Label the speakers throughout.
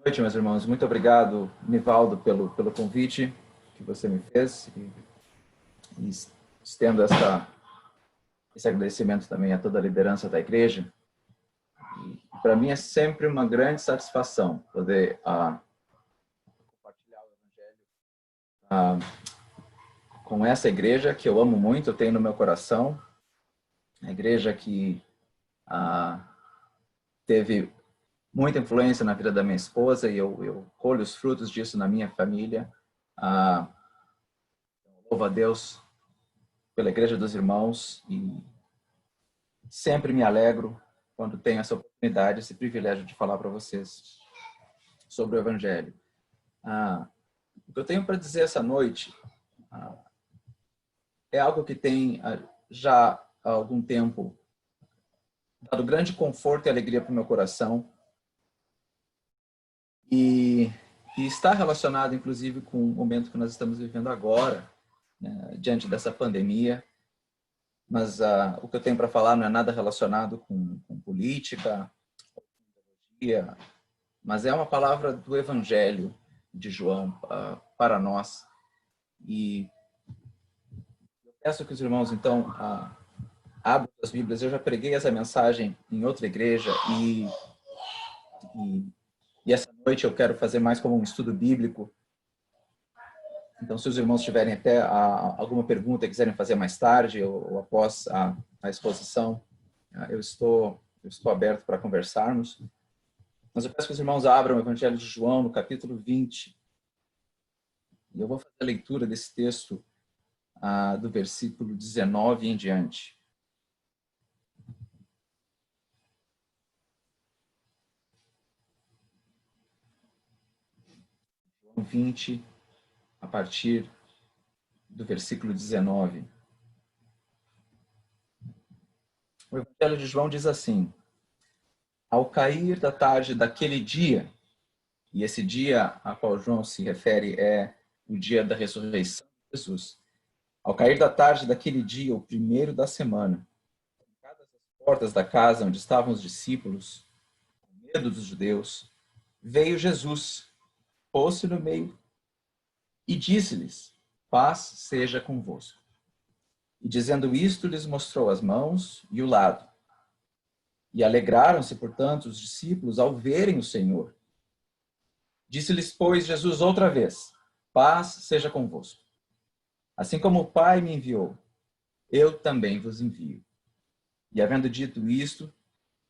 Speaker 1: Boa noite, meus irmãos. Muito obrigado, Nivaldo, pelo convite que você me fez. E estendo esse agradecimento também a toda a liderança da igreja. Para mim é sempre uma grande satisfação poder compartilhar o Evangelho com essa igreja que eu amo muito, eu tenho no meu coração. A igreja que teve muita influência na vida da minha esposa e eu colho os frutos disso na minha família. Louvo a Deus pela Igreja dos Irmãos e sempre me alegro quando tenho essa oportunidade, esse privilégio de falar para vocês sobre o Evangelho. O que eu tenho para dizer essa noite é algo que tem já há algum tempo dado grande conforto e alegria para o meu coração e está relacionado, inclusive, com o momento que nós estamos vivendo agora, né, diante dessa pandemia. Mas o que eu tenho para falar não é nada relacionado com política, mas é uma palavra do Evangelho de João para nós. E eu peço que os irmãos, então, abram as Bíblias. Eu já preguei essa mensagem em outra igreja e essa noite eu quero fazer mais como um estudo bíblico. Então, se os irmãos tiverem até alguma pergunta e quiserem fazer mais tarde ou após a exposição, eu estou aberto para conversarmos. Mas eu peço que os irmãos abram o Evangelho de João, no capítulo 20. E eu vou fazer a leitura desse texto do versículo 19 em diante. João 20, a partir do versículo 19. O Evangelho de João diz assim: ao cair da tarde daquele dia, e esse dia a qual João se refere é o dia da ressurreição de Jesus. Ao cair da tarde daquele dia, o primeiro da semana, trancadas as portas da casa onde estavam os discípulos, com medo dos judeus, veio Jesus, pôs-se no meio e disse-lhes: paz seja convosco. E dizendo isto, lhes mostrou as mãos e o lado. E alegraram-se, portanto, os discípulos ao verem o Senhor. Disse-lhes, pois, Jesus outra vez: paz seja convosco. Assim como o Pai me enviou, eu também vos envio. E havendo dito isto,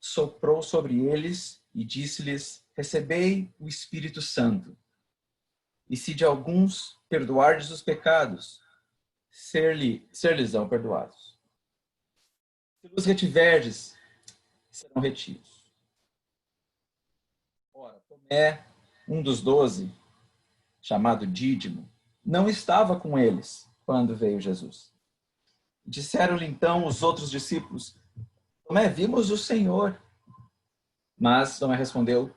Speaker 1: soprou sobre eles e disse-lhes: recebei o Espírito Santo. E se de alguns perdoardes os pecados, ser-lhes-ão perdoados. Se os retiverdes, serão retidos. Ora, Tomé, um dos 12, chamado Dídimo, não estava com eles quando veio Jesus. Disseram-lhe então os outros discípulos: Tomé, vimos o Senhor. Mas Tomé respondeu: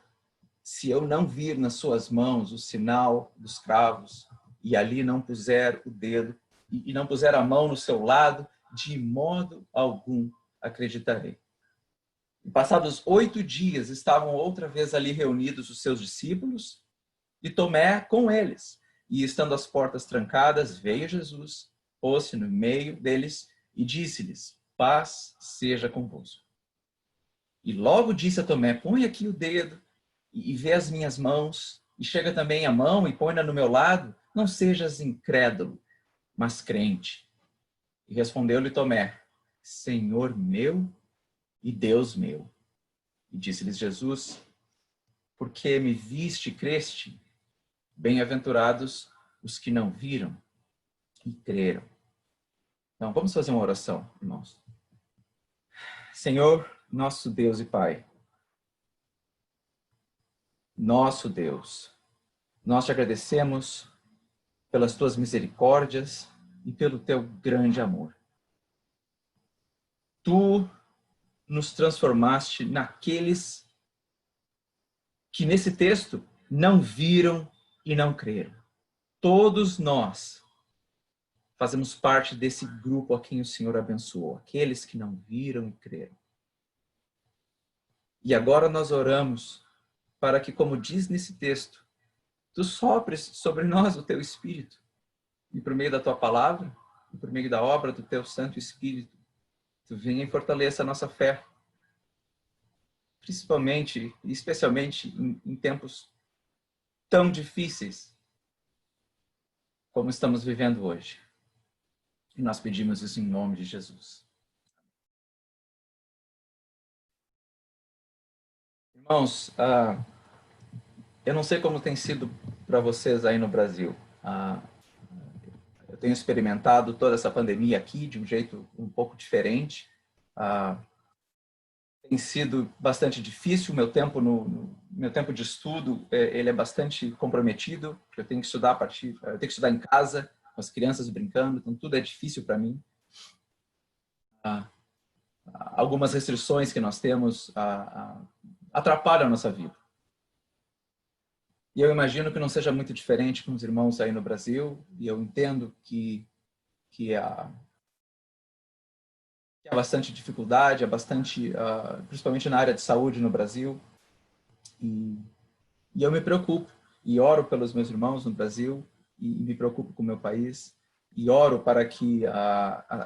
Speaker 1: se eu não vir nas suas mãos o sinal dos cravos, e ali não puser o dedo, e não puser a mão no seu lado, de modo algum acreditarei. E passados 8 dias, estavam outra vez ali reunidos os seus discípulos, e Tomé com eles. E estando as portas trancadas, veio Jesus, pôs-se no meio deles e disse-lhes: paz seja convosco. E logo disse a Tomé: põe aqui o dedo e vê as minhas mãos, e chega também a mão e põe-na no meu lado. Não sejas incrédulo, mas crente. E respondeu-lhe Tomé: Senhor meu e Deus meu. E disse-lhes Jesus: porque me viste e creste? Bem-aventurados os que não viram e creram. Então, vamos fazer uma oração, irmãos. Senhor, nosso Deus e Pai, nosso Deus, nós te agradecemos pelas tuas misericórdias e pelo teu grande amor. Tu nos transformaste naqueles que nesse texto não viram e não creram. Todos nós fazemos parte desse grupo a quem o Senhor abençoou, aqueles que não viram e creram. E agora nós oramos para que, como diz nesse texto, tu sopres sobre nós o teu Espírito, e por meio da tua palavra, e por meio da obra do teu Santo Espírito, tu venha e fortaleça a nossa fé, principalmente e especialmente em tempos tão difíceis como estamos vivendo hoje. E nós pedimos isso em nome de Jesus. Irmãos, eu não sei como tem sido para vocês aí no Brasil. Eu tenho experimentado toda essa pandemia aqui de um jeito um pouco diferente. Tem sido bastante difícil. Meu tempo de estudo, ele é bastante comprometido. Eu tenho que estudar eu tenho que estudar em casa, com as crianças brincando, então tudo é difícil para mim. Algumas restrições que nós temos atrapalham a nossa vida. E eu imagino que não seja muito diferente com os irmãos aí no Brasil, e eu entendo que há bastante dificuldade, principalmente na área de saúde no Brasil. E eu me preocupo e oro pelos meus irmãos no Brasil, e me preocupo com o meu país, e oro para que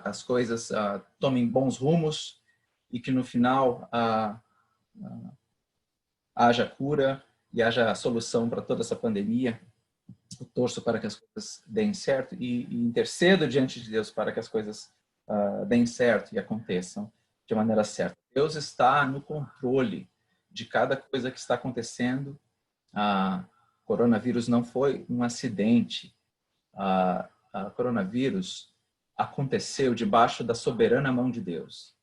Speaker 1: as coisas tomem bons rumos e que no final haja cura e haja solução para toda essa pandemia. Eu torço para que as coisas deem certo e intercedo diante de Deus para que as coisas deem certo e aconteçam de maneira certa. Deus está no controle de cada coisa que está acontecendo. Coronavírus não foi um acidente. Coronavírus aconteceu debaixo da soberana mão de Deus.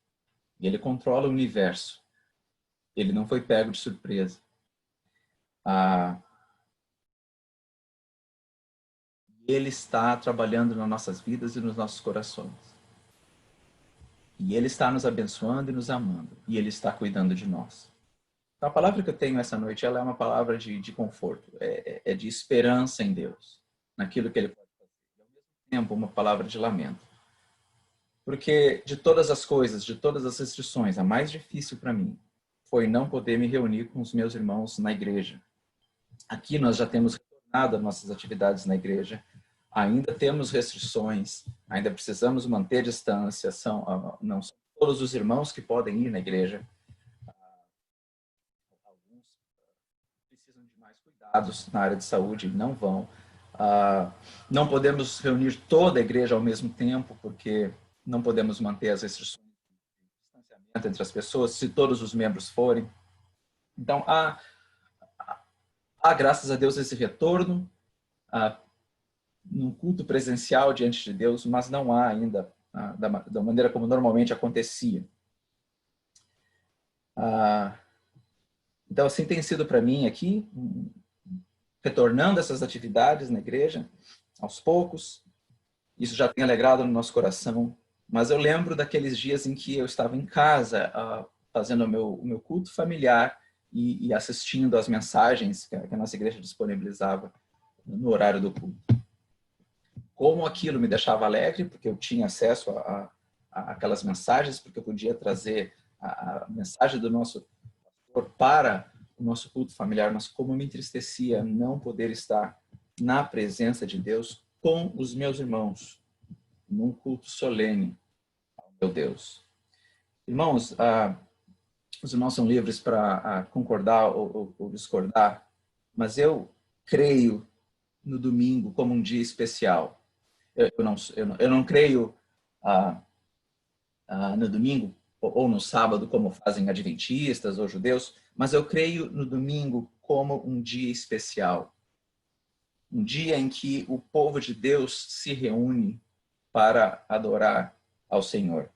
Speaker 1: E Ele controla o universo. Ele não foi pego de surpresa. Ele está trabalhando nas nossas vidas e nos nossos corações. E Ele está nos abençoando e nos amando. E Ele está cuidando de nós. Então, a palavra que eu tenho essa noite, ela é uma palavra de conforto. É de esperança em Deus. Naquilo que Ele pode fazer. E, ao mesmo tempo, uma palavra de lamento. Porque de todas as coisas, de todas as restrições, a mais difícil para mim foi não poder me reunir com os meus irmãos na igreja. Aqui nós já temos retornado às nossas atividades na igreja. Ainda temos restrições, ainda precisamos manter distância. Não são todos os irmãos que podem ir na igreja. Alguns precisam de mais cuidados na área de saúde e não vão. Não podemos reunir toda a igreja ao mesmo tempo, porque não podemos manter as restrições de distanciamento entre as pessoas, se todos os membros forem. Então, há graças a Deus, esse retorno num culto presencial diante de Deus, mas não há ainda da maneira como normalmente acontecia. Então, assim tem sido para mim aqui, retornando essas atividades na igreja, aos poucos. Isso já tem alegrado no nosso coração. Mas eu lembro daqueles dias em que eu estava em casa, fazendo o meu culto familiar e assistindo às mensagens que a nossa igreja disponibilizava no horário do culto. Como aquilo me deixava alegre, porque eu tinha acesso a aquelas mensagens, porque eu podia trazer a mensagem do nosso pastor para o nosso culto familiar, mas como me entristecia não poder estar na presença de Deus com os meus irmãos, num culto solene ao meu Deus. Irmãos, os irmãos são livres para concordar ou discordar, mas eu creio no domingo como um dia especial. Eu não creio no domingo ou no sábado como fazem adventistas ou judeus, mas eu creio no domingo como um dia especial. Um dia em que o povo de Deus se reúne para adorar ao Senhor.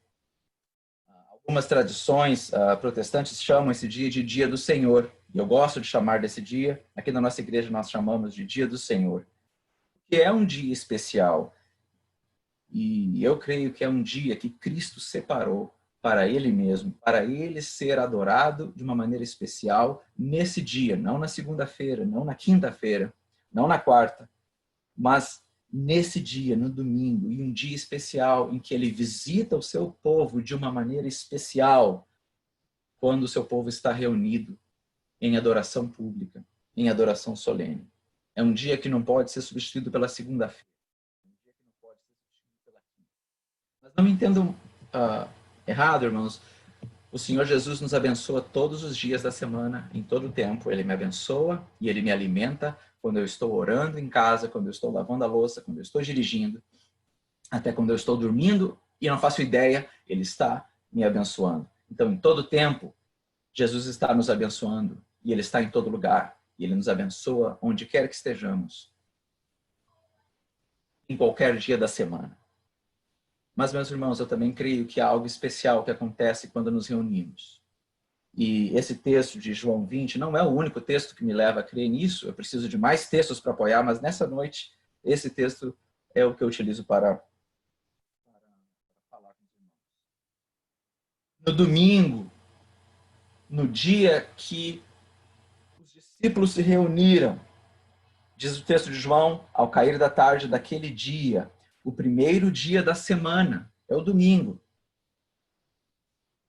Speaker 1: Algumas tradições protestantes chamam esse dia de Dia do Senhor. E eu gosto de chamar desse dia. Aqui na nossa igreja nós chamamos de Dia do Senhor. Que é um dia especial. E eu creio que é um dia que Cristo separou para Ele mesmo, para Ele ser adorado de uma maneira especial nesse dia, não na segunda-feira, não na quinta-feira, não na quarta, mas nesse dia, no domingo, e um dia especial em que Ele visita o seu povo de uma maneira especial, quando o seu povo está reunido em adoração pública, em adoração solene. É um dia que não pode ser substituído pela segunda-feira. É um dia que não pode ser substituído pela quinta. Mas não me entendam errado, irmãos. O Senhor Jesus nos abençoa todos os dias da semana, em todo o tempo. Ele me abençoa e Ele me alimenta quando eu estou orando em casa, quando eu estou lavando a louça, quando eu estou dirigindo, até quando eu estou dormindo e não faço ideia, Ele está me abençoando. Então, em todo tempo, Jesus está nos abençoando e Ele está em todo lugar. E Ele nos abençoa onde quer que estejamos, em qualquer dia da semana. Mas, meus irmãos, eu também creio que há algo especial que acontece quando nos reunimos. E esse texto de João 20 não é o único texto que me leva a crer nisso. Eu preciso de mais textos para apoiar, mas nessa noite, esse texto é o que eu utilizo para falar com os irmãos. No domingo, no dia que os discípulos se reuniram, diz o texto de João, ao cair da tarde daquele dia, o primeiro dia da semana, é o domingo.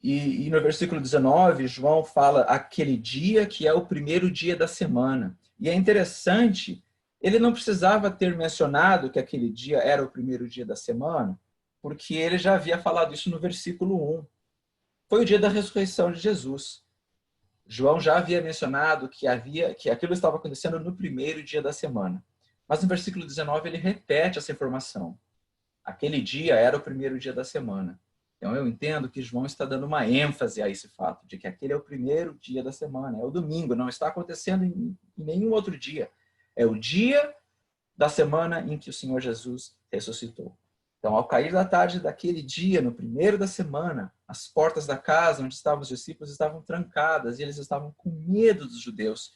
Speaker 1: E no versículo 19, João fala aquele dia que é o primeiro dia da semana. E é interessante, ele não precisava ter mencionado que aquele dia era o primeiro dia da semana, porque ele já havia falado isso no versículo 1. Foi o dia da ressurreição de Jesus. João já havia mencionado que aquilo estava acontecendo no primeiro dia da semana. Mas no versículo 19 ele repete essa informação. Aquele dia era o primeiro dia da semana. Então eu entendo que João está dando uma ênfase a esse fato, de que aquele é o primeiro dia da semana, é o domingo, não está acontecendo em nenhum outro dia. É o dia da semana em que o Senhor Jesus ressuscitou. Então, ao cair da tarde daquele dia, no primeiro da semana, as portas da casa onde estavam os discípulos estavam trancadas e eles estavam com medo dos judeus.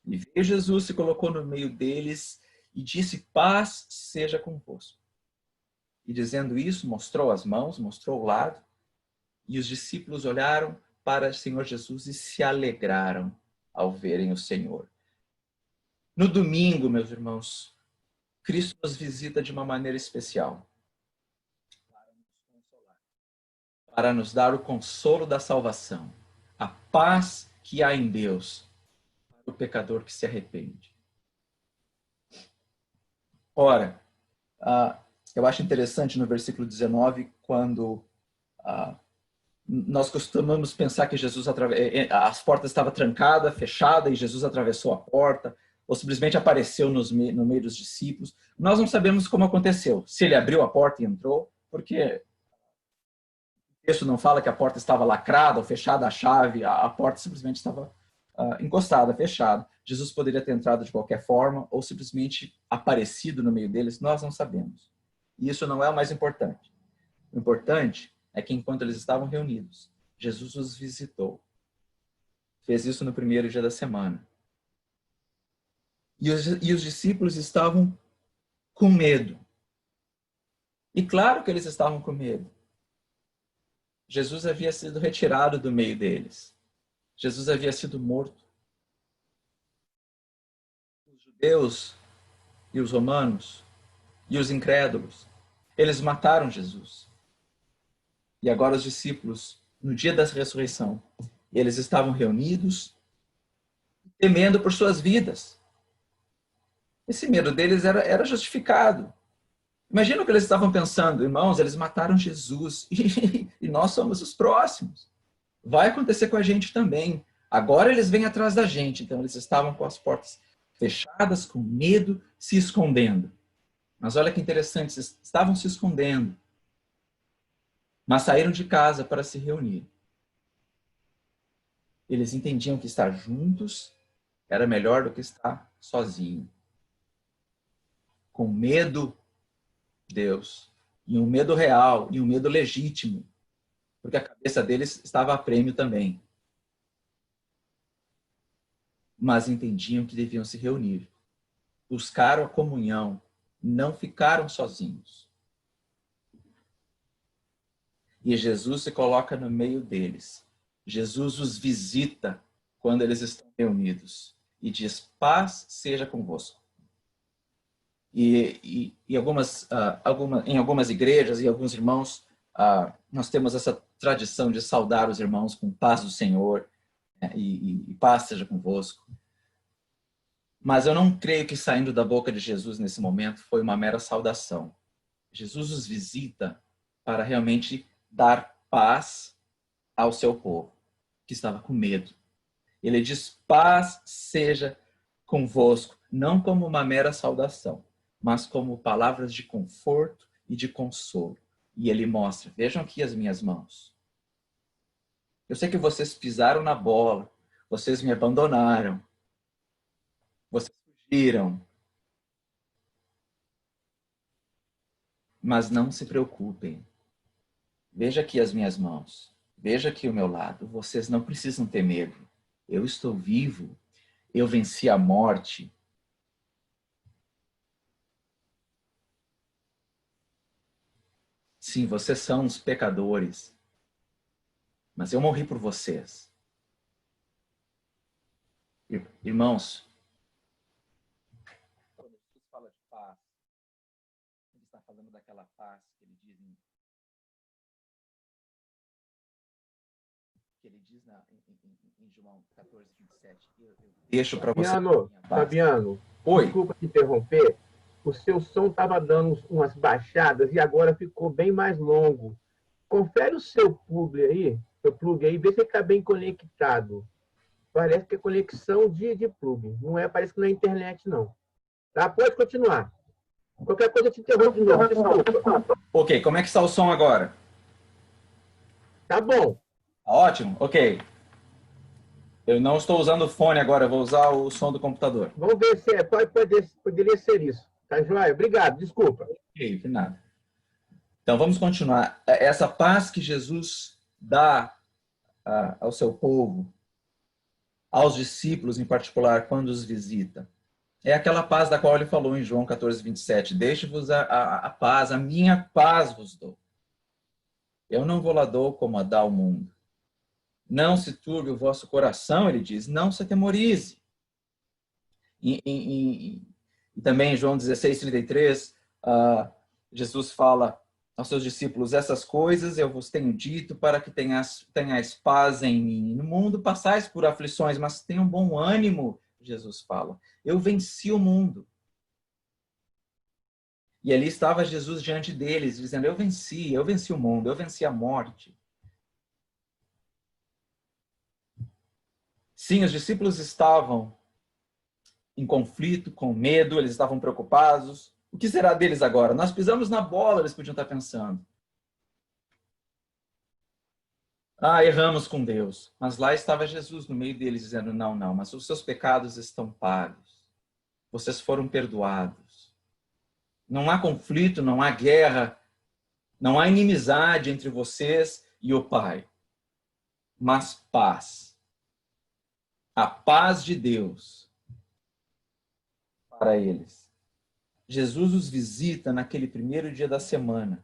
Speaker 1: E veio Jesus, se colocou no meio deles e disse: paz seja convosco. E dizendo isso, mostrou as mãos, mostrou o lado, e os discípulos olharam para o Senhor Jesus e se alegraram ao verem o Senhor. No domingo, meus irmãos, Cristo nos visita de uma maneira especial, para nos consolar, para nos dar o consolo da salvação, a paz que há em Deus para o pecador que se arrepende. Ora, eu acho interessante no versículo 19, quando nós costumamos pensar que Jesus as portas estavam trancadas, fechadas, e Jesus atravessou a porta, ou simplesmente apareceu no meio dos discípulos. Nós não sabemos como aconteceu. Se ele abriu a porta e entrou, porque o texto não fala que a porta estava lacrada ou fechada a chave, a porta simplesmente estava encostada, fechada. Jesus poderia ter entrado de qualquer forma, ou simplesmente aparecido no meio deles, nós não sabemos. E isso não é o mais importante. O importante é que enquanto eles estavam reunidos, Jesus os visitou. Fez isso no primeiro dia da semana. E os discípulos estavam com medo. E claro que eles estavam com medo. Jesus havia sido retirado do meio deles. Jesus havia sido morto. Os judeus e os romanos e os incrédulos, eles mataram Jesus. E agora os discípulos, no dia da ressurreição, eles estavam reunidos, temendo por suas vidas. Esse medo deles era justificado. Imagina o que eles estavam pensando. Irmãos, eles mataram Jesus e nós somos os próximos. Vai acontecer com a gente também. Agora eles vêm atrás da gente. Então eles estavam com as portas fechadas, com medo, se escondendo. Mas olha que interessante, eles estavam se escondendo. Mas saíram de casa para se reunir. Eles entendiam que estar juntos era melhor do que estar sozinho. Com medo, Deus, e um medo real, e um medo legítimo, porque a cabeça deles estava a prêmio também. Mas entendiam que deviam se reunir. Buscaram a comunhão, não ficaram sozinhos. E Jesus se coloca no meio deles. Jesus os visita quando eles estão reunidos e diz: paz seja convosco. E em algumas igrejas e alguns irmãos, nós temos essa tradição de saudar os irmãos com paz do Senhor. e paz seja convosco. Mas eu não creio que saindo da boca de Jesus nesse momento foi uma mera saudação. Jesus os visita para realmente dar paz ao seu povo, que estava com medo. Ele diz, paz seja convosco, não como uma mera saudação, mas como palavras de conforto e de consolo. E ele mostra, vejam aqui as minhas mãos. Eu sei que vocês pisaram na bola, vocês me abandonaram, vocês fugiram. Mas não se preocupem. Veja aqui as minhas mãos. Veja aqui o meu lado. Vocês não precisam ter medo. Eu estou vivo. Eu venci a morte. Sim, vocês são os pecadores. Mas eu morri por vocês. Irmãos, quando Jesus fala de paz, ele está falando daquela paz que ele diz em João 14, 27. Eu deixo para você.
Speaker 2: Fabiano,
Speaker 1: Oi.
Speaker 2: Desculpa te interromper. O seu som estava dando umas baixadas e agora ficou bem mais longo. Confere o seu plug aí, vê se ele está bem conectado. Parece que é conexão de plug. Não é, parece que não é internet, não. Tá? Pode continuar. Qualquer coisa eu te interrompo de novo. Desculpa.
Speaker 1: Ok, como é que está o som agora?
Speaker 2: Tá bom.
Speaker 1: Ótimo, ok. Eu não estou usando o fone agora, eu vou usar o som do computador.
Speaker 2: Vamos ver se poderia ser isso. Tá, joia? Obrigado, desculpa.
Speaker 1: Ok, de nada. Então, vamos continuar. Essa paz que Jesus dá ao seu povo, aos discípulos em particular, quando os visita, é aquela paz da qual ele falou em João 14, 27. Deixe-vos a paz, a minha paz vos dou. Eu não vou lá dou como a dá ao mundo. Não se turbe o vosso coração, ele diz, não se atemorize. E também em João 16, 33, Jesus fala aos seus discípulos, essas coisas eu vos tenho dito para que tenhais paz em mim. No mundo passais por aflições, mas tenham bom ânimo, Jesus fala. Eu venci o mundo. E ali estava Jesus diante deles, dizendo, eu venci o mundo, eu venci a morte. Sim, os discípulos estavam em conflito, com medo, eles estavam preocupados. O que será deles agora? Nós pisamos na bola, eles podiam estar pensando. Erramos com Deus. Mas lá estava Jesus no meio deles, dizendo, não, mas os seus pecados estão pagos. Vocês foram perdoados. Não há conflito, não há guerra, não há inimizade entre vocês e o Pai. Mas paz. A paz de Deus para eles. Jesus os visita naquele primeiro dia da semana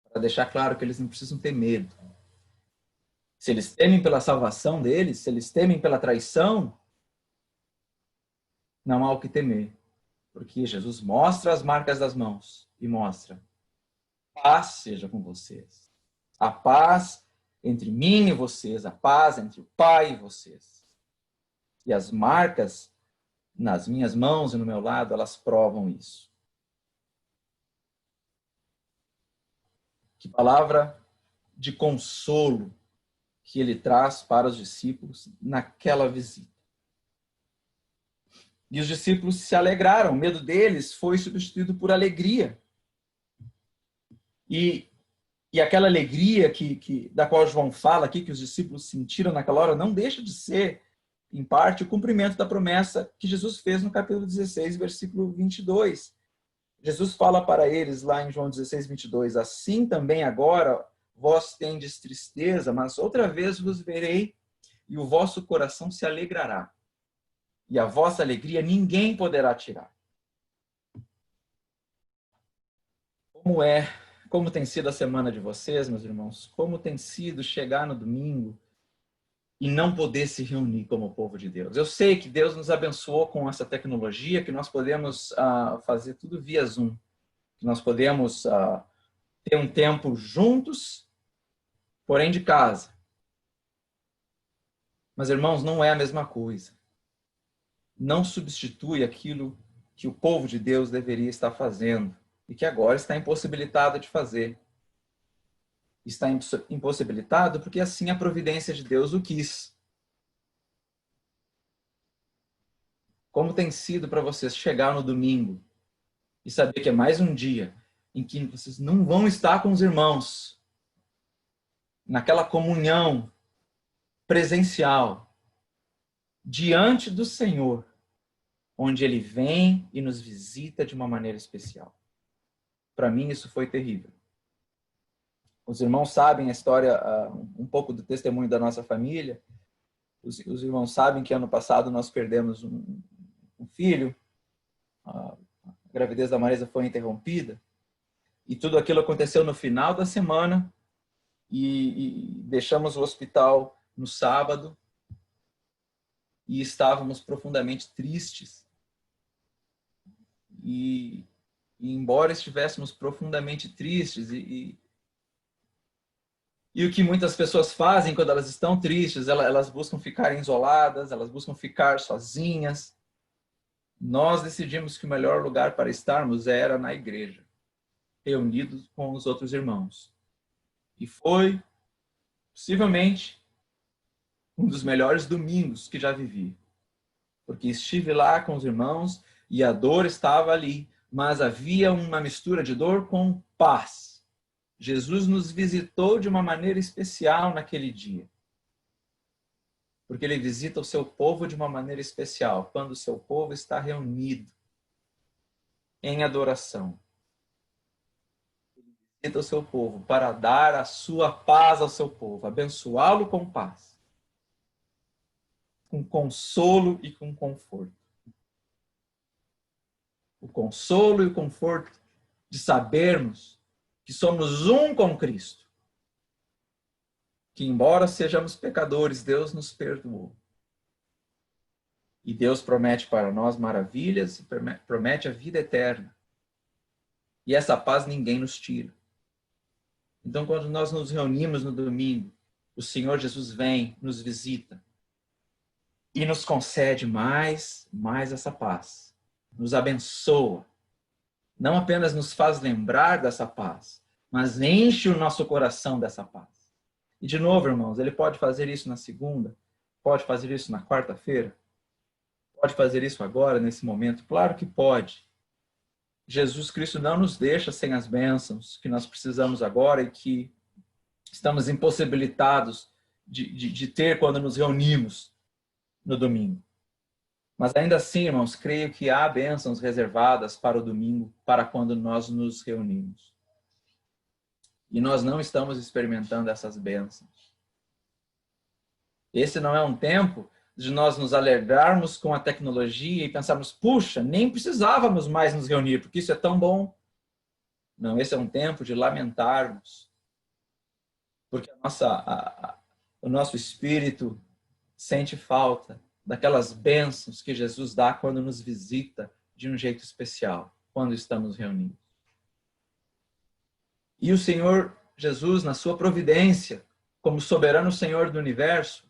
Speaker 1: para deixar claro que eles não precisam ter medo. Se eles temem pela salvação deles, se eles temem pela traição, não há o que temer. Porque Jesus mostra as marcas das mãos e mostra, paz seja com vocês. A paz entre mim e vocês, a paz entre o Pai e vocês. E as marcas nas minhas mãos e no meu lado, elas provam isso. Que palavra de consolo que ele traz para os discípulos naquela visita. E os discípulos se alegraram, o medo deles foi substituído por alegria. E aquela alegria da qual João fala aqui, que os discípulos sentiram naquela hora, não deixa de ser, em parte, o cumprimento da promessa que Jesus fez no capítulo 16, versículo 22. Jesus fala para eles lá em João 16, 22, assim também agora vós tendes tristeza, mas outra vez vos verei e o vosso coração se alegrará. E a vossa alegria ninguém poderá tirar. Como tem sido a semana de vocês, meus irmãos? Como tem sido chegar no domingo e não poder se reunir como povo de Deus? Eu sei que Deus nos abençoou com essa tecnologia, que nós podemos fazer tudo via Zoom. Que nós podemos ter um tempo juntos, porém de casa. Mas, irmãos, não é a mesma coisa. Não substitui aquilo que o povo de Deus deveria estar fazendo e que agora está impossibilitado de fazer. Está impossibilitado porque assim a providência de Deus o quis. Como tem sido para vocês chegar no domingo e saber que é mais um dia em que vocês não vão estar com os irmãos, naquela comunhão presencial, diante do Senhor, onde Ele vem e nos visita de uma maneira especial. Para mim, isso foi terrível. Os irmãos sabem a história, um pouco do testemunho da nossa família. Os irmãos sabem que ano passado nós perdemos um filho. A gravidez da Marisa foi interrompida. E tudo aquilo aconteceu no final da semana. E deixamos o hospital no sábado. E estávamos profundamente tristes. E embora estivéssemos profundamente tristes e o que muitas pessoas fazem quando elas estão tristes, elas buscam ficar isoladas, elas buscam ficar sozinhas. Nós decidimos que o melhor lugar para estarmos era na igreja, reunidos com os outros irmãos. E foi, possivelmente, um dos melhores domingos que já vivi. Porque estive lá com os irmãos e a dor estava ali, mas havia uma mistura de dor com paz. Jesus nos visitou de uma maneira especial naquele dia. Porque Ele visita o seu povo de uma maneira especial, quando o seu povo está reunido em adoração. Ele visita o seu povo para dar a sua paz ao seu povo, abençoá-lo com paz, com consolo e com conforto. O consolo e o conforto de sabermos que somos um com Cristo. Que embora sejamos pecadores, Deus nos perdoou. E Deus promete para nós maravilhas e promete a vida eterna. E essa paz ninguém nos tira. Então, quando nós nos reunimos no domingo, o Senhor Jesus vem, nos visita e nos concede mais essa paz. Nos abençoa. Não apenas nos faz lembrar dessa paz, mas enche o nosso coração dessa paz. E de novo, irmãos, Ele pode fazer isso na segunda, pode fazer isso na quarta-feira, pode fazer isso agora, nesse momento. Claro que pode. Jesus Cristo não nos deixa sem as bênçãos que nós precisamos agora e que estamos impossibilitados de ter quando nos reunimos no domingo. Mas ainda assim, irmãos, creio que há bênçãos reservadas para o domingo, para quando nós nos reunimos. E nós não estamos experimentando essas bênçãos. Esse não é um tempo de nós nos alegrarmos com a tecnologia e pensarmos, puxa, nem precisávamos mais nos reunir, porque isso é tão bom. Não, esse é um tempo de lamentarmos, porque o nosso espírito sente falta daquelas bênçãos que Jesus dá quando nos visita de um jeito especial, quando estamos reunidos. E o Senhor Jesus, na sua providência, como soberano Senhor do universo,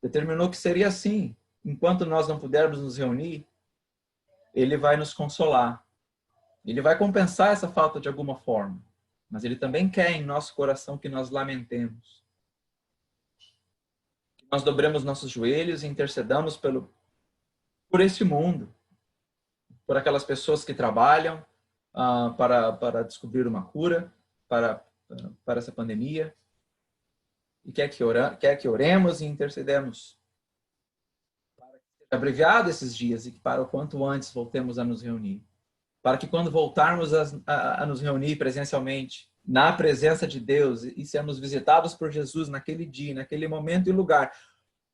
Speaker 1: determinou que seria assim. Enquanto nós não pudermos nos reunir, Ele vai nos consolar. Ele vai compensar essa falta de alguma forma. Mas Ele também quer em nosso coração que nós lamentemos. Nós dobremos nossos joelhos e intercedamos por esse mundo, por aquelas pessoas que trabalham para descobrir uma cura para essa pandemia, e quer que oremos e intercedemos para que seja abreviado esses dias e que para o quanto antes voltemos a nos reunir, para que quando voltarmos a nos reunir presencialmente, na presença de Deus e sermos visitados por Jesus naquele dia, naquele momento e lugar,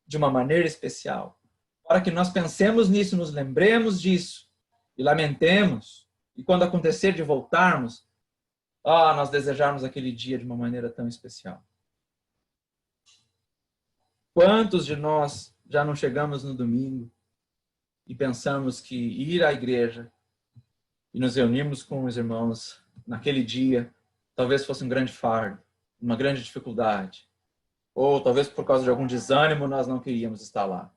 Speaker 1: de uma maneira especial. Para que nós pensemos nisso, nos lembremos disso e lamentemos. E quando acontecer de voltarmos, nós desejarmos aquele dia de uma maneira tão especial. Quantos de nós já não chegamos no domingo e pensamos que ir à igreja e nos reunirmos com os irmãos naquele dia talvez fosse um grande fardo, uma grande dificuldade. ou talvez por causa de algum desânimo nós não queríamos estar lá.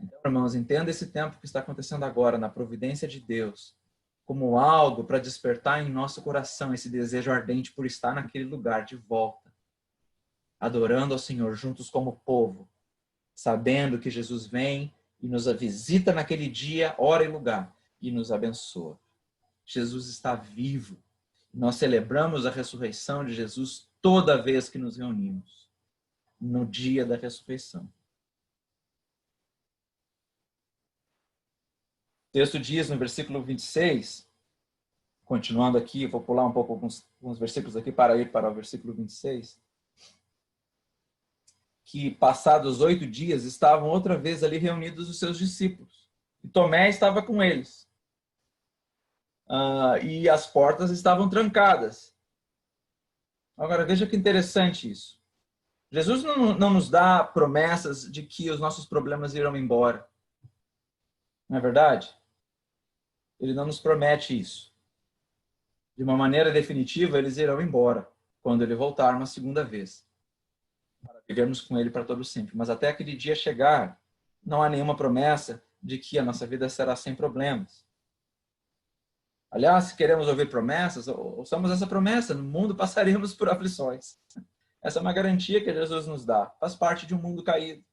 Speaker 1: Então, irmãos, entenda esse tempo que está acontecendo agora na providência de Deus como algo para despertar em nosso coração esse desejo ardente por estar naquele lugar de volta, adorando ao Senhor juntos como povo, sabendo que Jesus vem e nos visita naquele dia, hora e lugar, e nos abençoa. Jesus está vivo. Nós celebramos a ressurreição de Jesus toda vez que nos reunimos, no dia da ressurreição. O texto diz no versículo 26, continuando aqui, vou pular um pouco alguns versículos aqui para ir para o versículo 26, que passados 8 dias estavam outra vez ali reunidos os seus discípulos. E Tomé estava com eles. E as portas estavam trancadas. Agora, veja que interessante isso. Jesus não nos dá promessas de que os nossos problemas irão embora. Não é verdade? Ele não nos promete isso. De uma maneira definitiva, eles irão embora quando ele voltar uma segunda vez. Para vivermos com ele para todo sempre. Mas até aquele dia chegar, não há nenhuma promessa de que a nossa vida será sem problemas. Aliás, se queremos ouvir promessas, ouçamos essa promessa: no mundo passaremos por aflições. Essa é uma garantia que Jesus nos dá. Faz parte de um mundo caído.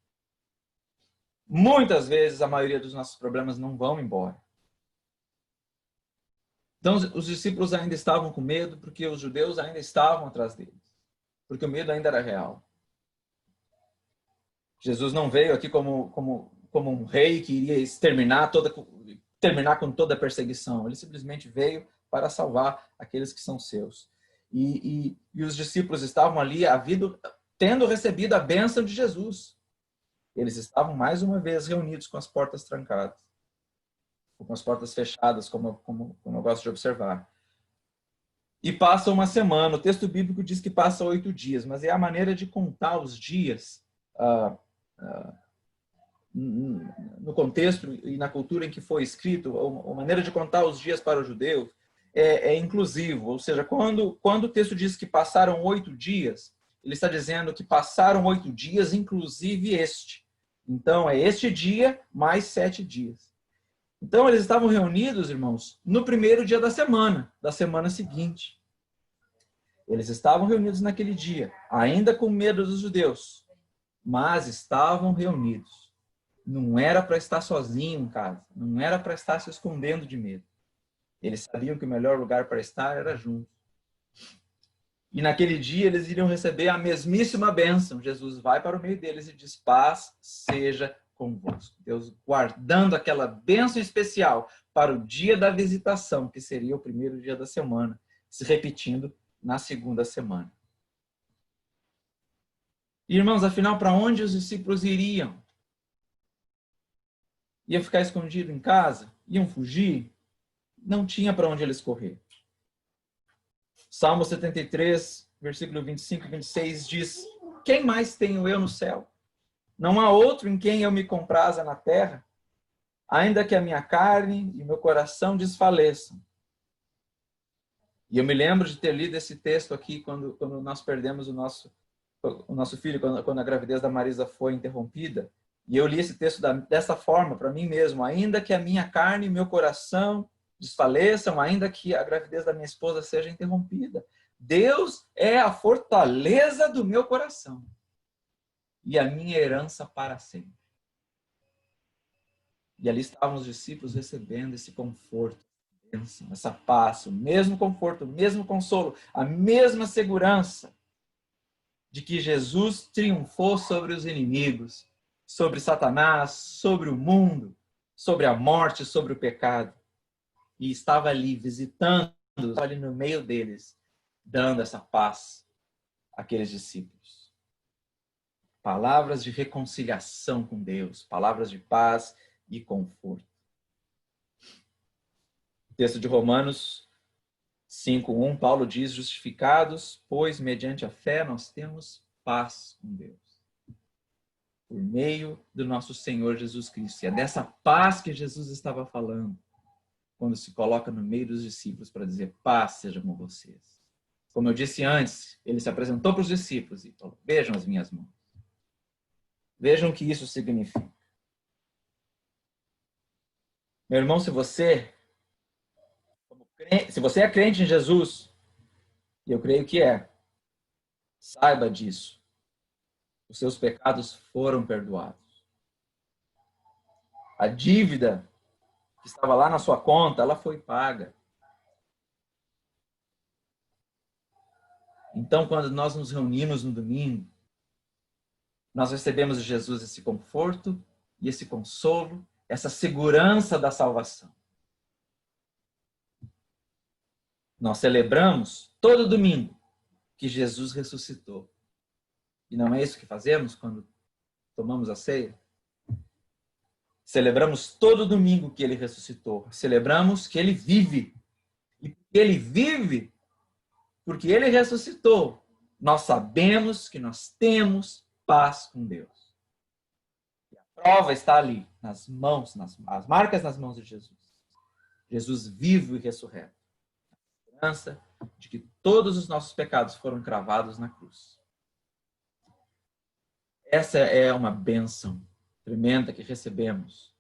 Speaker 1: Muitas vezes, a maioria dos nossos problemas não vão embora. Então, os discípulos ainda estavam com medo porque os judeus ainda estavam atrás deles. Porque o medo ainda era real. Jesus não veio aqui como um rei que iria terminar com toda a perseguição. Ele simplesmente veio para salvar aqueles que são seus. E os discípulos estavam ali tendo recebido a bênção de Jesus. Eles estavam mais uma vez reunidos com as portas trancadas. Com as portas fechadas, como eu gosto de observar. E passa uma semana. O texto bíblico diz que passa 8 dias, mas é a maneira de contar os dias no contexto e na cultura em que foi escrito. A maneira de contar os dias para o judeu é inclusivo. Ou seja, quando o texto diz que passaram 8 dias, ele está dizendo que passaram 8 dias, inclusive este. Então, é este dia mais 7 dias. Então, eles estavam reunidos, irmãos, no primeiro dia da semana seguinte. Eles estavam reunidos naquele dia, ainda com medo dos judeus, mas estavam reunidos. Não era para estar sozinho em casa, não era para estar se escondendo de medo. Eles sabiam que o melhor lugar para estar era junto. E naquele dia eles iriam receber a mesmíssima bênção. Jesus vai para o meio deles e diz: paz seja convosco. Deus guardando aquela bênção especial para o dia da visitação, que seria o primeiro dia da semana, se repetindo na segunda semana. E, irmãos, afinal, para onde os discípulos iriam? Iam ficar escondido em casa? Iam fugir? Não tinha para onde eles correr. Salmo 73, versículo 25 e 26 diz: quem mais tenho eu no céu? Não há outro em quem eu me compraza na terra, ainda que a minha carne e meu coração desfaleçam. E eu me lembro de ter lido esse texto aqui quando nós perdemos o nosso filho, quando a gravidez da Marisa foi interrompida. E eu li esse texto dessa forma para mim mesmo: ainda que a minha carne e meu coração desfaleçam, ainda que a gravidez da minha esposa seja interrompida, Deus é a fortaleza do meu coração e a minha herança para sempre. E ali estavam os discípulos recebendo esse conforto, essa paz, o mesmo conforto, o mesmo consolo, a mesma segurança de que Jesus triunfou sobre os inimigos, sobre Satanás, sobre o mundo, sobre a morte, sobre o pecado. E estava ali visitando, estava ali no meio deles, dando essa paz àqueles discípulos. Palavras de reconciliação com Deus, palavras de paz e conforto. O texto de Romanos 5:1, Paulo diz: justificados, pois mediante a fé nós temos paz com Deus, por meio do nosso Senhor Jesus Cristo. E é dessa paz que Jesus estava falando quando se coloca no meio dos discípulos para dizer: paz seja com vocês. Como eu disse antes, ele se apresentou para os discípulos e falou: vejam as minhas mãos. Vejam o que isso significa. Meu irmão, se você é crente em Jesus, e eu creio que é, saiba disso. Os seus pecados foram perdoados. A dívida que estava lá na sua conta, ela foi paga. Então, quando nós nos reunimos no domingo, nós recebemos de Jesus esse conforto e esse consolo, essa segurança da salvação. Nós celebramos todo domingo que Jesus ressuscitou. E não é isso que fazemos quando tomamos a ceia? Celebramos todo domingo que ele ressuscitou. Celebramos que ele vive. E porque ele vive, porque ele ressuscitou, nós sabemos que nós temos paz com Deus. E a prova está ali, nas mãos, as marcas nas mãos de Jesus. Jesus vivo e ressurreto. A esperança de que todos os nossos pecados foram cravados na cruz. Essa é uma bênção tremenda que recebemos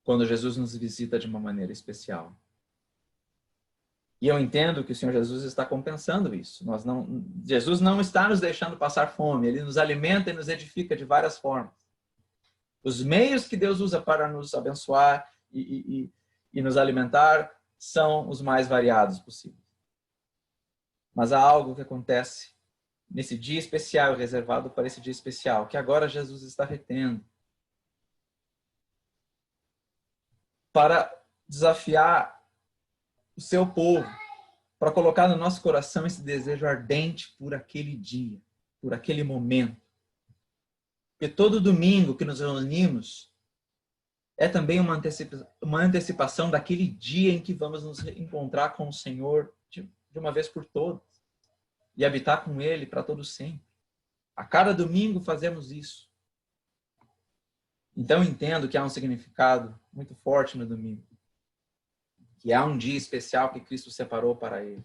Speaker 1: quando Jesus nos visita de uma maneira especial. E eu entendo que o Senhor Jesus está compensando isso. Jesus não está nos deixando passar fome, ele nos alimenta e nos edifica de várias formas. Os meios que Deus usa para nos abençoar e nos alimentar são os mais variados possíveis. Mas há algo que acontece nesse dia especial, reservado para esse dia especial, que agora Jesus está retendo para desafiar o seu povo, para colocar no nosso coração esse desejo ardente por aquele dia, por aquele momento. Porque todo domingo que nos reunimos é também uma antecipação daquele dia em que vamos nos encontrar com o Senhor de uma vez por todas e habitar com Ele para todo sempre. A cada domingo fazemos isso. Então entendo que há um significado muito forte no domingo. Que há um dia especial que Cristo separou para Ele.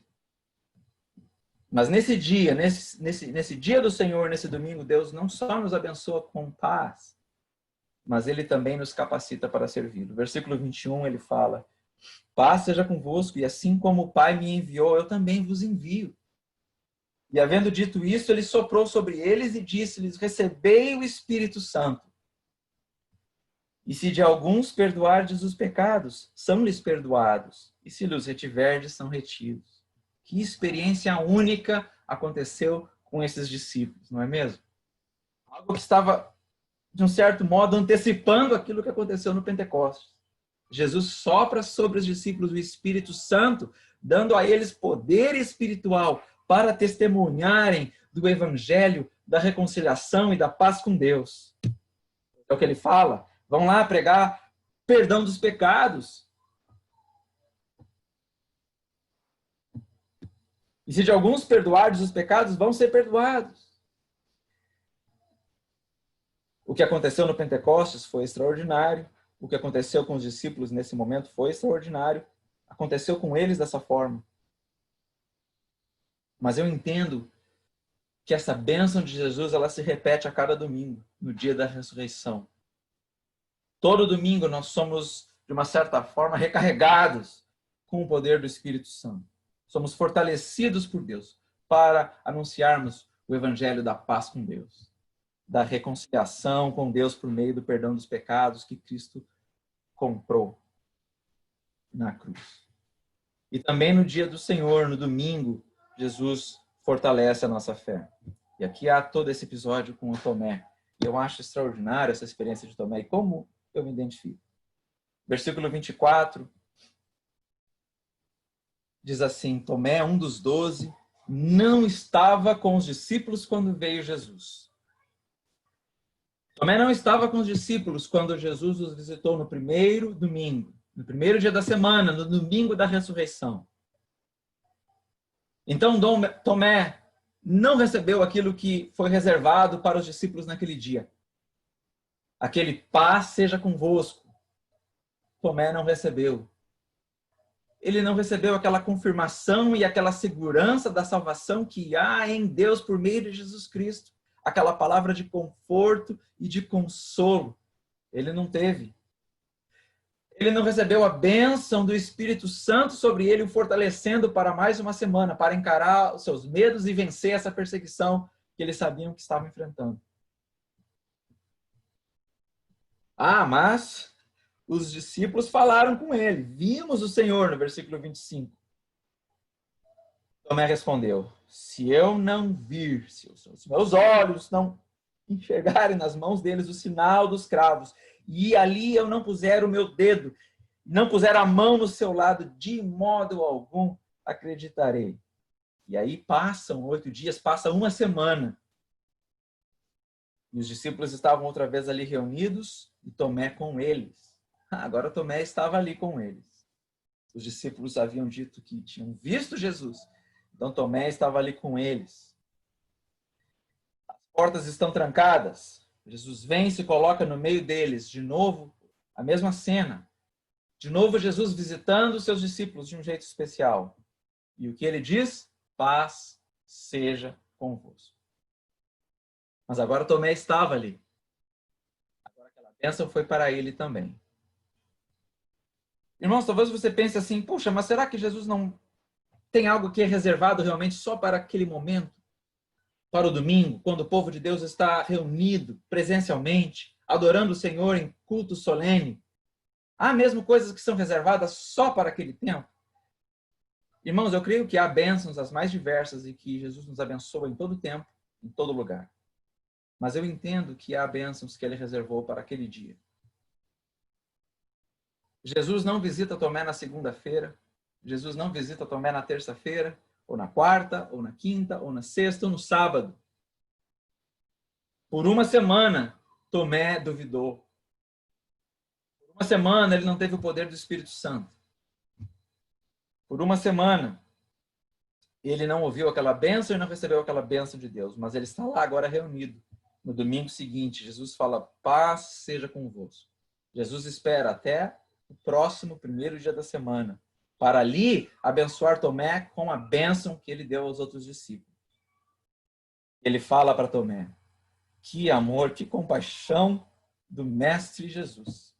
Speaker 1: Mas nesse dia, nesse dia do Senhor, nesse domingo, Deus não só nos abençoa com paz, mas Ele também nos capacita para servir. No versículo 21 ele fala: paz seja convosco, e assim como o Pai me enviou, eu também vos envio. E havendo dito isso, ele soprou sobre eles e disse-lhes: recebei o Espírito Santo. E se de alguns perdoardes os pecados, são-lhes perdoados. E se lhes retiverdes, são retidos. Que experiência única aconteceu com esses discípulos, não é mesmo? Algo que estava, de um certo modo, antecipando aquilo que aconteceu no Pentecostes. Jesus sopra sobre os discípulos o Espírito Santo, dando a eles poder espiritual para testemunharem do Evangelho, da reconciliação e da paz com Deus. É o que ele fala. Vão lá pregar perdão dos pecados. E se de alguns perdoardes os pecados, vão ser perdoados. O que aconteceu no Pentecostes foi extraordinário. O que aconteceu com os discípulos nesse momento foi extraordinário. Aconteceu com eles dessa forma. Mas eu entendo que essa bênção de Jesus, ela se repete a cada domingo, no dia da ressurreição. Todo domingo nós somos, de uma certa forma, recarregados com o poder do Espírito Santo. Somos fortalecidos por Deus para anunciarmos o Evangelho da paz com Deus, da reconciliação com Deus por meio do perdão dos pecados que Cristo comprou na cruz. E também no dia do Senhor, no domingo, Jesus fortalece a nossa fé. E aqui há todo esse episódio com o Tomé. E eu acho extraordinária essa experiência de Tomé. E como eu me identifico? Versículo 24 diz assim: Tomé, um dos 12, não estava com os discípulos quando veio Jesus. Tomé não estava com os discípulos quando Jesus os visitou no primeiro domingo, no primeiro dia da semana, no domingo da ressurreição. Então, Tomé não recebeu aquilo que foi reservado para os discípulos naquele dia. Aquele paz seja convosco. Tomé não recebeu. ele não recebeu aquela confirmação e aquela segurança da salvação que há em Deus por meio de Jesus Cristo. Aquela palavra de conforto e de consolo. Ele não teve. Ele não recebeu a bênção do Espírito Santo sobre ele, o fortalecendo para mais uma semana, para encarar os seus medos e vencer essa perseguição que eles sabiam que estavam enfrentando. Mas os discípulos falaram com ele. Vimos o Senhor, no versículo 25. Tomé respondeu: se eu não vir, se os meus olhos não enxergarem nas mãos deles o sinal dos cravos, e ali eu não puser o meu dedo, não puser a mão no seu lado, de modo algum acreditarei. E aí passam 8 dias, passa uma semana. E os discípulos estavam outra vez ali reunidos, e Tomé com eles. Agora Tomé estava ali com eles. Os discípulos haviam dito que tinham visto Jesus. Então Tomé estava ali com eles. As portas estão trancadas. Jesus vem e se coloca no meio deles. De novo, a mesma cena. De novo, Jesus visitando os seus discípulos de um jeito especial. E o que ele diz? Paz seja convosco. Mas agora Tomé estava ali. Agora aquela bênção foi para ele também. Irmãos, talvez você pense assim, puxa, mas será que Jesus não tem algo que é reservado realmente só para aquele momento? Para o domingo, quando o povo de Deus está reunido presencialmente, adorando o Senhor em culto solene? Há mesmo coisas que são reservadas só para aquele tempo? Irmãos, eu creio que há bênçãos as mais diversas e que Jesus nos abençoa em todo tempo, em todo lugar. Mas eu entendo que há bênçãos que ele reservou para aquele dia. Jesus não visita Tomé na segunda-feira. Jesus não visita Tomé na terça-feira, ou na quarta, ou na quinta, ou na sexta, ou no sábado. Por uma semana, Tomé duvidou. Por uma semana, ele não teve o poder do Espírito Santo. Por uma semana, ele não ouviu aquela bênção e não recebeu aquela bênção de Deus. Mas ele está lá agora reunido. No domingo seguinte, Jesus fala, paz seja convosco. Jesus espera até o próximo primeiro dia da semana, para ali abençoar Tomé com a bênção que ele deu aos outros discípulos. Ele fala para Tomé, que amor, que compaixão do Mestre Jesus,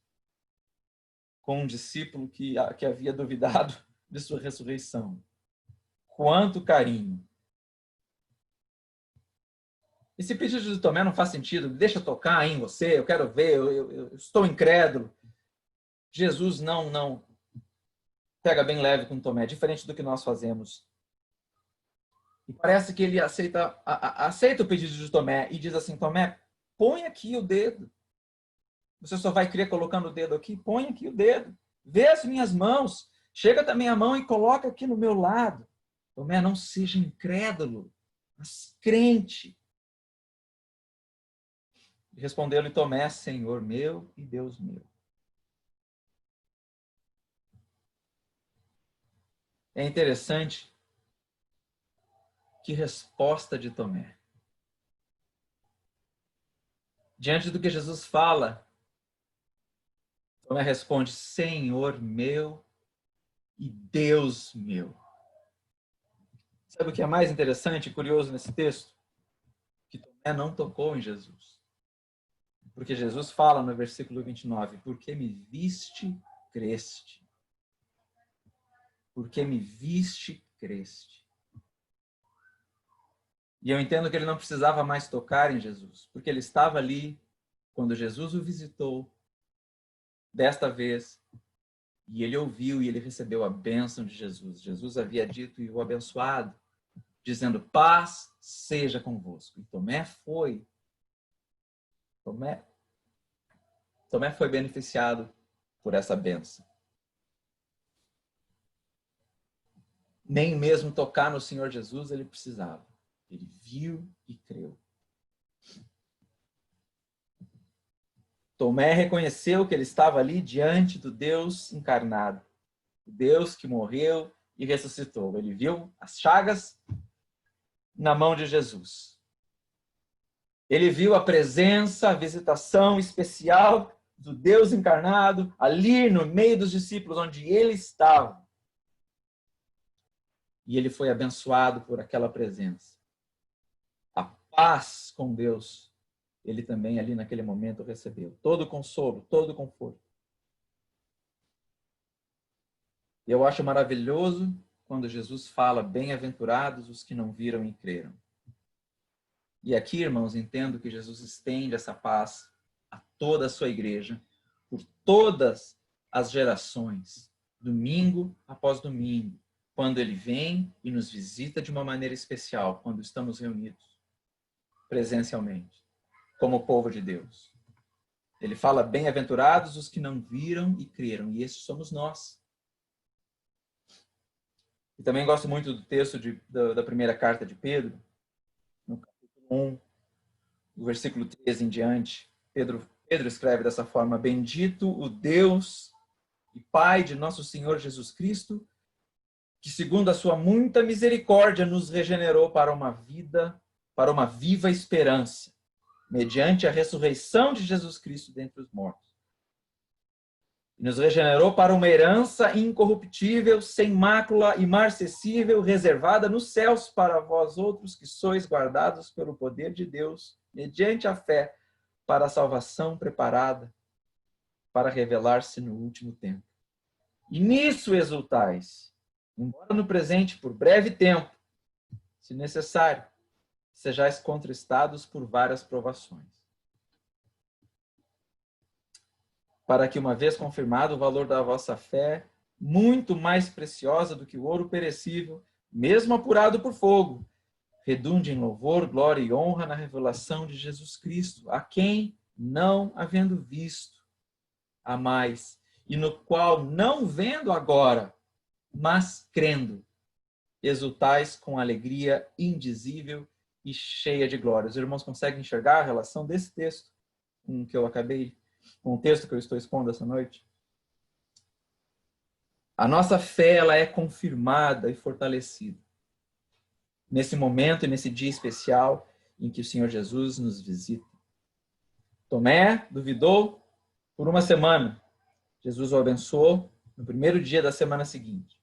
Speaker 1: com um discípulo que havia duvidado de sua ressurreição. Quanto carinho. Esse pedido de Tomé não faz sentido, deixa tocar em você, eu quero ver, eu estou incrédulo. Jesus não pega bem leve com Tomé, diferente do que nós fazemos. E parece que ele aceita o pedido de Tomé e diz assim, Tomé, põe aqui o dedo. Você só vai crer colocando o dedo aqui? Põe aqui o dedo. Vê as minhas mãos. Chega também a mão e coloca aqui no meu lado. Tomé, não seja incrédulo, mas crente. Respondeu-lhe Tomé, Senhor meu e Deus meu. É interessante que resposta de Tomé. Diante do que Jesus fala, Tomé responde, Senhor meu e Deus meu. Sabe o que é mais interessante e curioso nesse texto? Que Tomé não tocou em Jesus. Porque Jesus fala no versículo 29, porque me viste, creste. Porque me viste, creste. E eu entendo que ele não precisava mais tocar em Jesus, porque ele estava ali quando Jesus o visitou, desta vez, e ele ouviu e ele recebeu a bênção de Jesus. Jesus havia dito e o abençoado, dizendo, paz seja convosco. E Tomé foi beneficiado por essa bênção. Nem mesmo tocar no Senhor Jesus ele precisava. Ele viu e creu. Tomé reconheceu que ele estava ali diante do Deus encarnado. O Deus que morreu e ressuscitou. Ele viu as chagas na mão de Jesus. Ele viu a presença, a visitação especial do Deus encarnado ali no meio dos discípulos, onde ele estava. e ele foi abençoado por aquela presença. A paz com Deus, ele também ali naquele momento recebeu. Todo consolo, todo conforto. Eu acho maravilhoso quando Jesus fala, bem-aventurados os que não viram e creram. E aqui, irmãos, entendo que Jesus estende essa paz a toda a sua igreja, por todas as gerações, domingo após domingo, quando ele vem e nos visita de uma maneira especial, quando estamos reunidos presencialmente, como povo de Deus. Ele fala, bem-aventurados os que não viram e creram, e esses somos nós. E também gosto muito do texto da primeira carta de Pedro, no capítulo 1, do versículo 13 em diante. Pedro escreve dessa forma, bendito o Deus e Pai de nosso Senhor Jesus Cristo, que segundo a sua muita misericórdia nos regenerou para uma viva esperança, mediante a ressurreição de Jesus Cristo dentre os mortos. E nos regenerou para uma herança incorruptível, sem mácula, imarcessível, reservada nos céus para vós outros que sois guardados pelo poder de Deus, mediante a fé, para a salvação preparada para revelar-se no último tempo. E nisso exultais, embora no presente por breve tempo, se necessário, sejais contristados por várias provações, para que, uma vez confirmado o valor da vossa fé, muito mais preciosa do que o ouro perecível, mesmo apurado por fogo, redunde em louvor, glória e honra na revelação de Jesus Cristo, a quem, não havendo visto, amais, e no qual, não vendo agora, mas crendo, exultais com alegria indizível e cheia de glória. Os irmãos conseguem enxergar a relação desse texto com o texto que eu estou expondo essa noite? A nossa fé, ela é confirmada e fortalecida nesse momento e nesse dia especial em que o Senhor Jesus nos visita. Tomé duvidou por uma semana. Jesus o abençoou no primeiro dia da semana seguinte,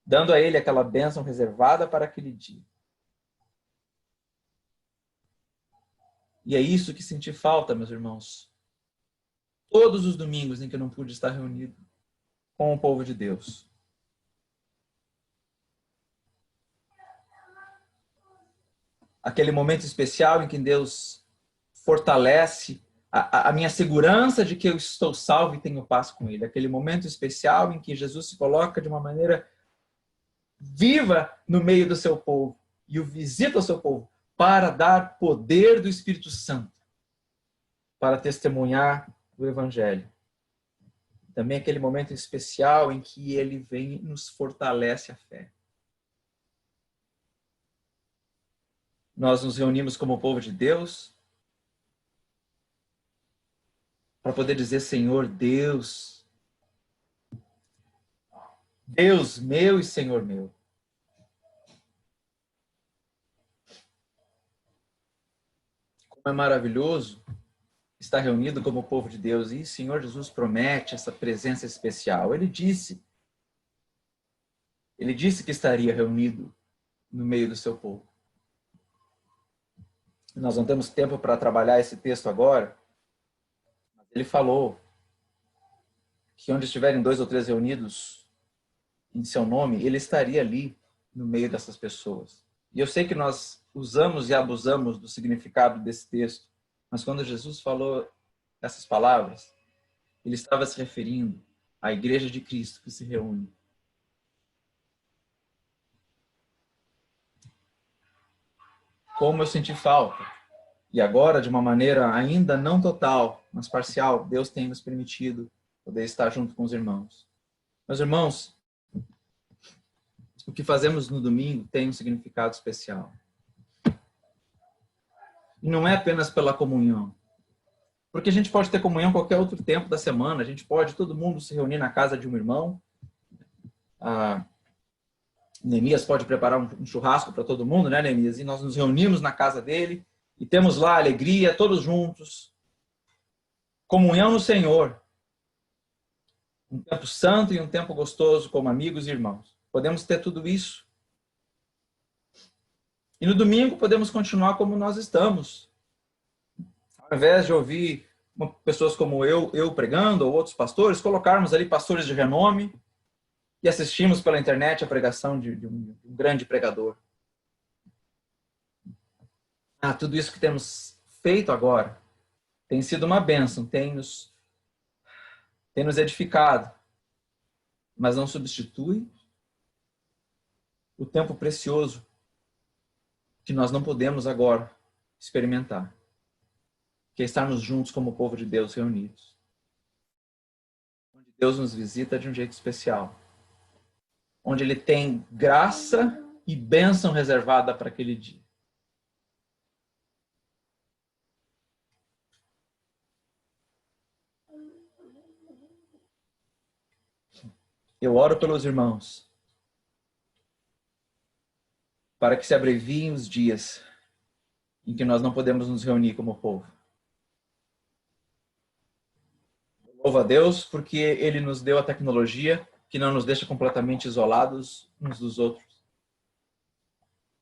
Speaker 1: dando a ele aquela bênção reservada para aquele dia. E é isso que senti falta, meus irmãos. Todos os domingos em que eu não pude estar reunido com o povo de Deus. Aquele momento especial em que Deus fortalece a minha segurança de que eu estou salvo e tenho paz com Ele. Aquele momento especial em que Jesus se coloca de uma maneira viva no meio do seu povo e o visita ao seu povo para dar poder do Espírito Santo para testemunhar o Evangelho. Também aquele momento especial em que Ele vem e nos fortalece a fé. Nós nos reunimos como povo de Deus para poder dizer, Senhor Deus, Deus meu e Senhor meu. Como é maravilhoso estar reunido como povo de Deus. E o Senhor Jesus promete essa presença especial. Ele disse que estaria reunido no meio do seu povo. Nós não temos tempo para trabalhar esse texto agora. Ele falou que onde estiverem 2 ou 3 reunidos em seu nome, ele estaria ali no meio dessas pessoas. E eu sei que nós usamos e abusamos do significado desse texto, mas quando Jesus falou essas palavras, ele estava se referindo à igreja de Cristo que se reúne. Como eu senti falta. E agora, de uma maneira ainda não total, mas parcial, Deus tem nos permitido poder estar junto com os irmãos. Meus irmãos, o que fazemos no domingo tem um significado especial. E não é apenas pela comunhão. Porque a gente pode ter comunhão qualquer outro tempo da semana, a gente pode todo mundo se reunir na casa de um irmão. Neemias pode preparar um churrasco para todo mundo, né, Neemias? E nós nos reunimos na casa dele e temos lá alegria, todos juntos. Comunhão no Senhor. Um tempo santo e um tempo gostoso como amigos e irmãos. Podemos ter tudo isso E no domingo podemos continuar como nós estamos. Ao invés de ouvir pessoas como eu pregando, ou outros pastores, colocarmos ali pastores de renome e assistimos pela internet a pregação de um grande pregador. Tudo isso que temos feito agora tem sido uma bênção, tem nos edificado, mas não substitui o tempo precioso que nós não podemos agora experimentar, que é estarmos juntos como povo de Deus reunidos. Onde Deus nos visita de um jeito especial. Onde Ele tem graça e bênção reservada para aquele dia. Eu oro pelos irmãos para que se abreviem os dias em que nós não podemos nos reunir como povo. Louvo a Deus porque Ele nos deu a tecnologia que não nos deixa completamente isolados uns dos outros.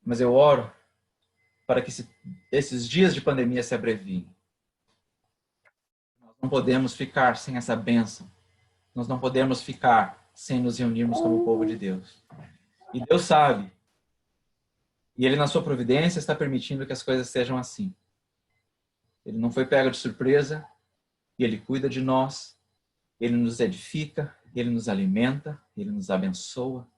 Speaker 1: Mas eu oro para que esses dias de pandemia se abreviem. Nós não podemos ficar sem essa bênção. Nós não podemos ficar sem nos reunirmos como povo de Deus. E Deus sabe. E Ele, na sua providência, está permitindo que as coisas sejam assim. Ele não foi pego de surpresa. E Ele cuida de nós. Ele nos edifica. Ele nos alimenta. Ele nos abençoa.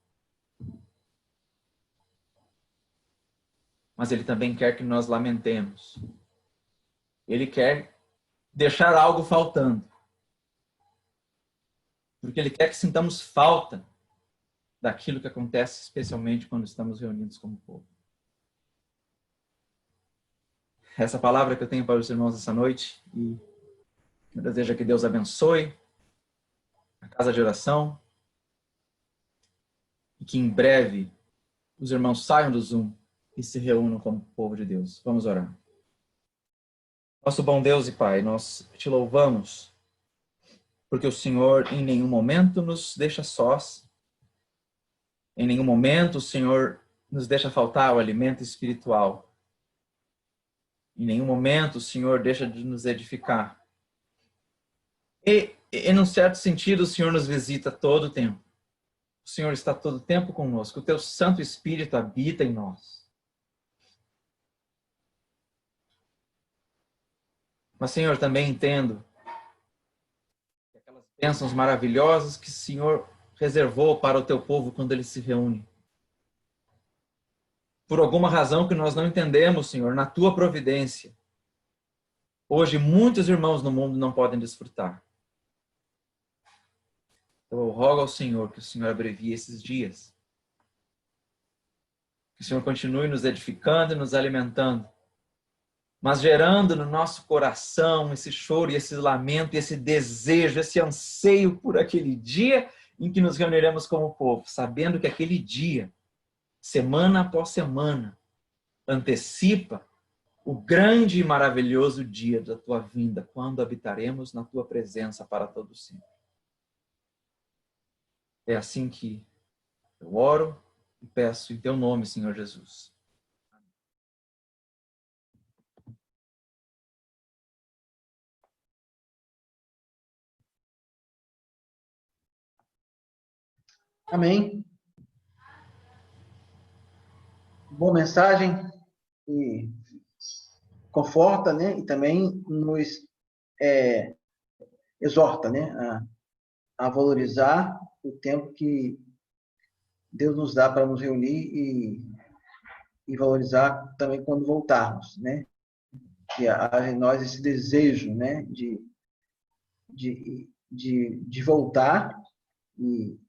Speaker 1: Mas Ele também quer que nós lamentemos. Ele quer deixar algo faltando. Porque Ele quer que sintamos falta daquilo que acontece, especialmente quando estamos reunidos como povo. Essa palavra que eu tenho para os irmãos essa noite, e eu desejo que Deus abençoe a casa de oração, e que em breve os irmãos saiam do Zoom e se reúnam como povo de Deus. Vamos orar. Nosso bom Deus e Pai, nós te louvamos, porque o Senhor em nenhum momento nos deixa sós, em nenhum momento o Senhor nos deixa faltar o alimento espiritual. Em nenhum momento o Senhor deixa de nos edificar. E num certo sentido, o Senhor nos visita todo o tempo. O Senhor está todo o tempo conosco. O Teu Santo Espírito habita em nós. Mas, Senhor, também entendo que aquelas bênçãos maravilhosas que o Senhor reservou para o Teu povo quando ele se reúne. Por alguma razão que nós não entendemos, Senhor, na Tua providência, hoje muitos irmãos no mundo não podem desfrutar. Então eu rogo ao Senhor que o Senhor abrevie esses dias. Que o Senhor continue nos edificando e nos alimentando, mas gerando no nosso coração esse choro e esse lamento, e esse desejo, esse anseio por aquele dia em que nos reuniremos como povo, sabendo que aquele dia, semana após semana, antecipa o grande e maravilhoso dia da Tua vinda, quando habitaremos na Tua presença para todo sempre. É assim que eu oro e peço em Teu nome, Senhor Jesus.
Speaker 3: Amém. Boa mensagem e conforta, né? E também nos exorta, né? A valorizar o tempo que Deus nos dá para nos reunir e valorizar também quando voltarmos, né? Que há em nós esse desejo, né? De voltar e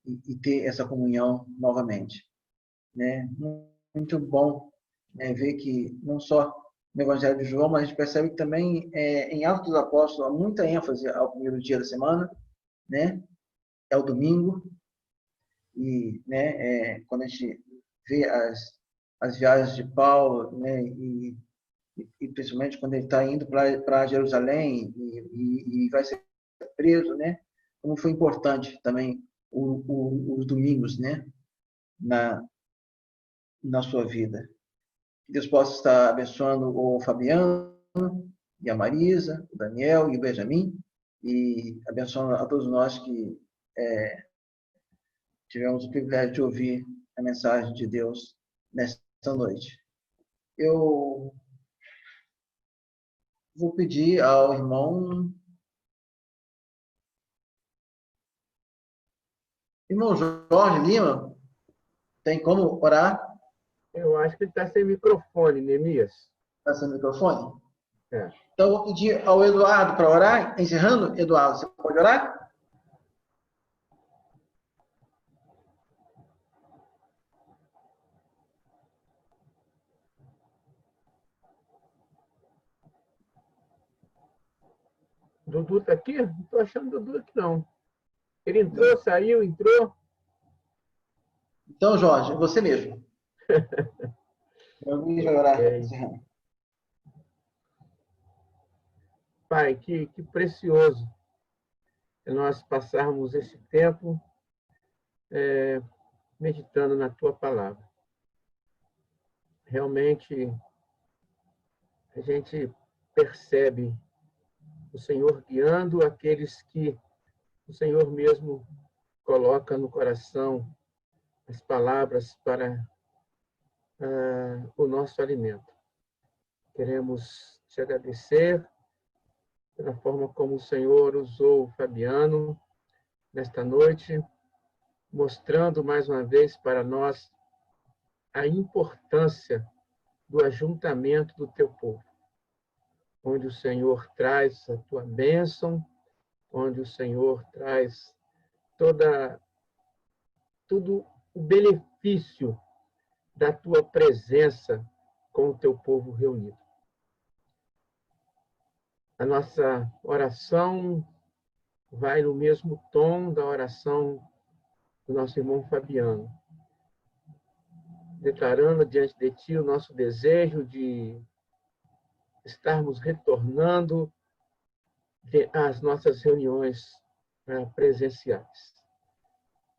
Speaker 3: ter essa comunhão novamente, né? Muito bom, né, ver que não só no Evangelho de João, mas a gente percebe que também em Atos dos Apóstolos há muita ênfase ao primeiro dia da semana, né? É o domingo, e né, quando a gente vê as viagens de Paulo, né, e principalmente quando ele está indo para Jerusalém e vai ser preso, né? Como foi importante também os domingos, né? Na sua vida. Que Deus possa estar abençoando o Fabiano e a Marisa, o Daniel e o Benjamin, e abençoando a todos nós que tivemos o privilégio de ouvir a mensagem de Deus nesta noite. Eu vou pedir ao irmão Jorge Lima, tem como orar?
Speaker 2: Eu acho que ele está sem microfone, Neemias.
Speaker 3: Está sem microfone?
Speaker 2: É.
Speaker 3: Então, eu vou pedir ao Eduardo para orar. Encerrando, Eduardo, você pode orar?
Speaker 2: Dudu está aqui? Não estou achando Dudu aqui, não. Ele entrou, saiu, entrou.
Speaker 3: Então, Jorge, você mesmo. Eu vou orar. Encerrando.
Speaker 2: Pai, que precioso nós passarmos esse tempo meditando na Tua palavra. Realmente, a gente percebe o Senhor guiando aqueles que o Senhor mesmo coloca no coração as palavras para o nosso alimento. Queremos te agradecer pela forma como o Senhor usou o Fabiano nesta noite, mostrando mais uma vez para nós a importância do ajuntamento do teu povo, onde o Senhor traz a tua bênção, onde o Senhor traz tudo o benefício da tua presença com o teu povo reunido. A nossa oração vai no mesmo tom da oração do nosso irmão Fabiano, declarando diante de Ti o nosso desejo de estarmos retornando às nossas reuniões presenciais.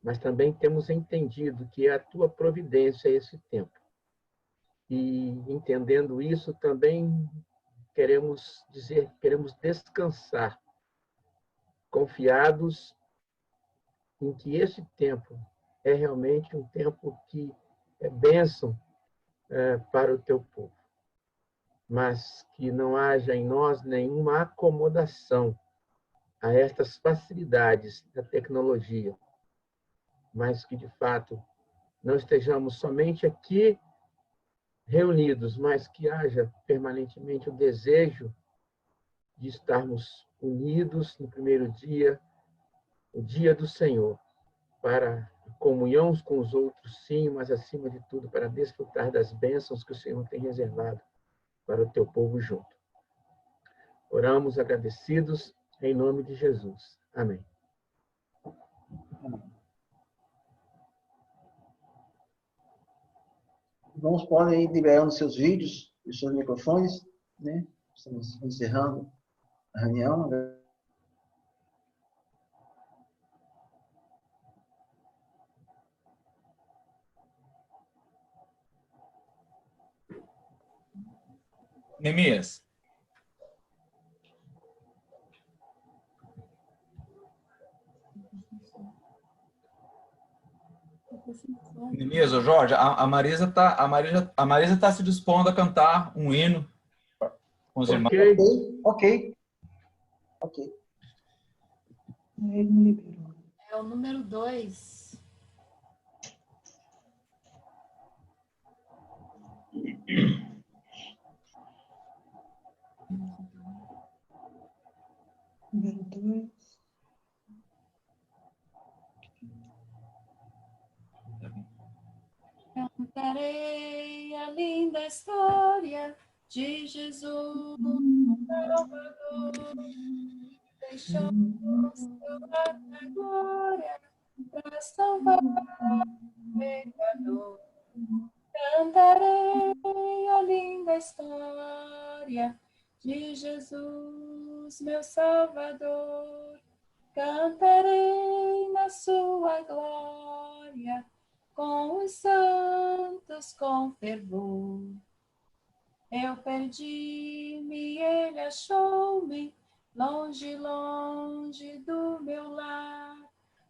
Speaker 2: Mas também temos entendido que é a Tua providência esse tempo. E entendendo isso, também queremos descansar, confiados em que esse tempo é realmente um tempo que é bênção para o teu povo, mas que não haja em nós nenhuma acomodação a estas facilidades da tecnologia, mas que, de fato, não estejamos somente aqui reunidos, mas que haja permanentemente o desejo de estarmos unidos no primeiro dia, o dia do Senhor, para comunhão uns com os outros, sim, mas acima de tudo para desfrutar das bênçãos que o Senhor tem reservado para o teu povo junto. Oramos agradecidos em nome de Jesus. Amém.
Speaker 3: Irmãos, podem ir liberando seus vídeos e seus microfones, né? Estamos encerrando a reunião.
Speaker 1: Neemias. Neemias, ô Jorge, a Marisa tá se dispondo a cantar um hino com os irmãos.
Speaker 3: Ok.
Speaker 4: É o número 2.
Speaker 5: Número 2.
Speaker 4: Cantarei a linda história de Jesus, Salvador, deixou sua glória para salvar o pecador. Cantarei a linda história de Jesus, meu Salvador. Cantarei na sua glória com os santos com fervor. Eu perdi-me, ele achou-me, longe, longe do meu lar.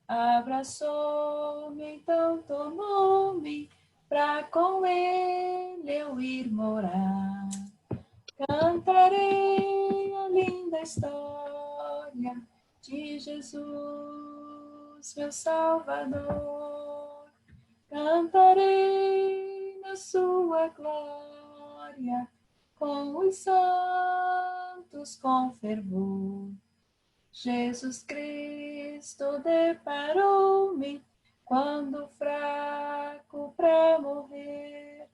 Speaker 4: Abraçou-me, então tomou-me, pra com ele eu ir morar. Cantarei a linda história de Jesus, meu Salvador. Cantarei na sua glória, com os santos com fervor. Jesus Cristo deparou-me, quando fraco pra morrer.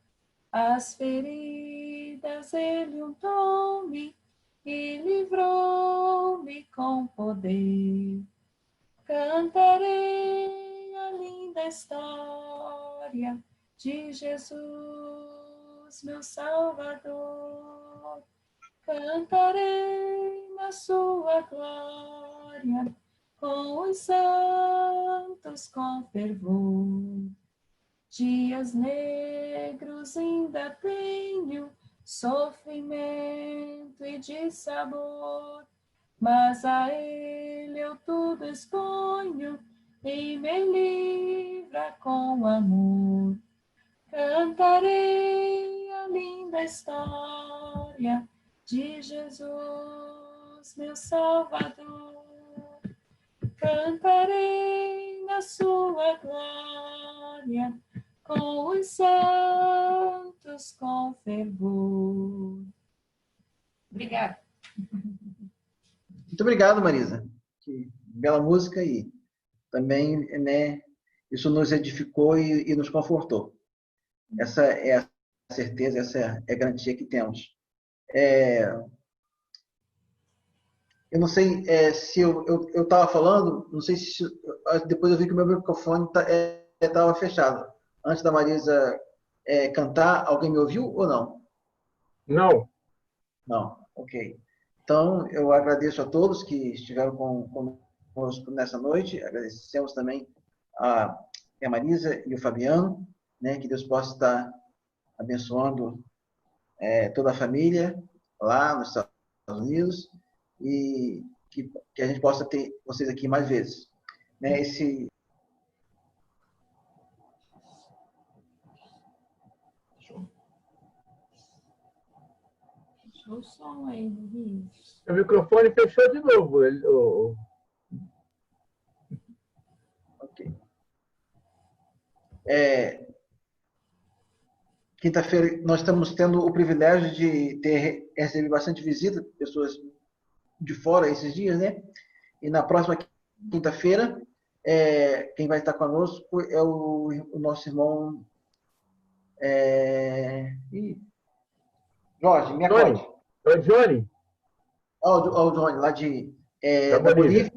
Speaker 4: As feridas ele untou-me e livrou-me com poder. Cantarei a linda história de Jesus, meu Salvador. Cantarei na sua glória, com os santos com fervor. Dias negros ainda tenho, sofrimento e dissabor, mas a ele eu tudo exponho e me livra com amor. Cantarei a linda história de Jesus, meu Salvador. Cantarei na sua glória, com os santos com fervor. Obrigada.
Speaker 3: Muito obrigado, Marisa. Que bela música e também, né, isso nos edificou e nos confortou. Essa é a certeza, essa é a garantia que temos. Eu não sei se eu estava falando, não sei se depois eu vi que o meu microfone estava fechado. Antes da Marisa cantar, alguém me ouviu ou não?
Speaker 2: Não.
Speaker 3: Não, ok. Então, eu agradeço a todos que estiveram conosco nessa noite. Agradecemos também a Marisa e o Fabiano, né? Que Deus possa estar abençoando toda a família lá nos Estados Unidos e que a gente possa ter vocês aqui mais vezes. Né?
Speaker 1: Deixa
Speaker 4: o som aí, Luiz.
Speaker 2: O microfone fechou de novo.
Speaker 3: Ok. Quinta-feira, nós estamos tendo o privilégio de receber bastante visita, pessoas de fora esses dias, né? E na próxima quinta-feira, quem vai estar conosco é o nosso irmão Jorge, me acorde.
Speaker 2: É o Johnny?
Speaker 3: O Johnny, lá da Bolívia.